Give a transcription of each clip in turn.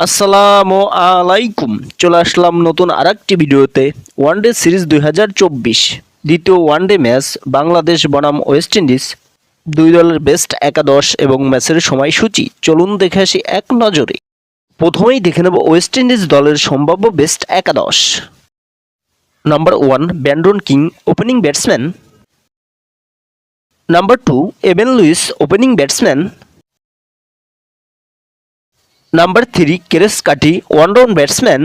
আসসালামু আলাইকুম। চলে আসলাম নতুন আরেকটি ভিডিওতে। ওয়ানডে সিরিজ 2024 দ্বিতীয় ওয়ানডে ম্যাচ বাংলাদেশ বনাম ওয়েস্ট ইন্ডিজ, দুই দলের বেস্ট একাদশ এবং ম্যাচের সময়সূচি চলুন দেখে আসি এক নজরে। প্রথমেই দেখে নেব ওয়েস্ট ইন্ডিজ দলের সম্ভাব্য বেস্ট একাদশ। Number 1 Brandon King, opening batsman. Number 2 Evin Lewis, opening batsman. Number 3 Keacy Carty, one down batsman.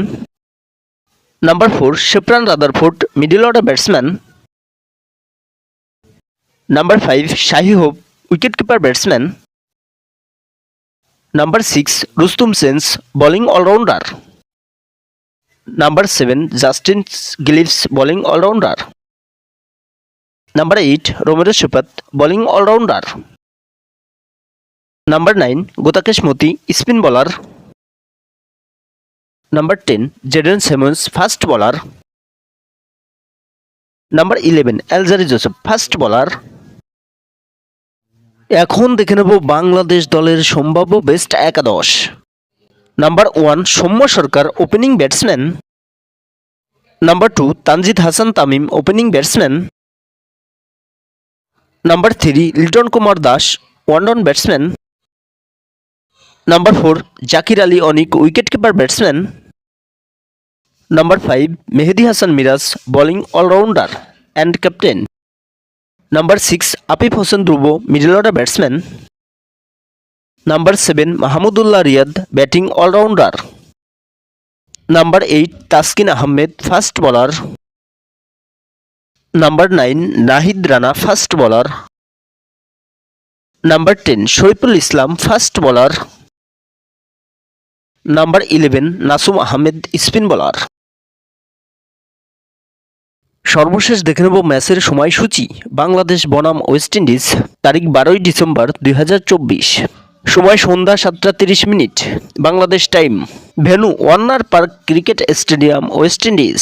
Number 4 Sherfane Rutherford, middle order batsman. Number 5 Shai Hope, wicket keeper batsman. Number 6 Roston সেন্স, bowling allrounder. Number 7 Justin Greaves, bowling allrounder. Number 8 Romario Shepherd, bowling allrounder. Number 9 Gudakesh Motie, spin bowler. Number 10 Jayden Simmons, fast bowler. Number 11 এলজারি Joseph, fast bowler. এখন দেখে নেব বাংলাদেশ দলের সম্ভাব্য best একাদশ। Number 1 Soumya Sarkar, opening batsman. Number 2 Tanzid Hasan Tamim, opening batsman. Number 3 Liton Kumar Das, one down batsman. Number 4 Jaker Ali Anik, wicket keeper batsman. Number 5 Mehedi Hasan Miraz, bowling allrounder and captain. Number 6 Afif Hossain Dhruba, middle order batsman. Number 7 Mahmudullah Riyad, batting allrounder. Number 8 Taskin Ahmed, fast bowler. Number 9 Nahid Rana, fast bowler. Number 10 Shoriful Islam, fast bowler. Number 11 Nasum Ahmed, spin bowler. সর্বশেষ দেখে নেব ম্যাচের সময়সূচি বাংলাদেশ বনাম West Indies, তারিখ 12 December 2024, সময় সন্ধ্যা 7:30 Bangladesh time, venue Warner park cricket stadium, West Indies.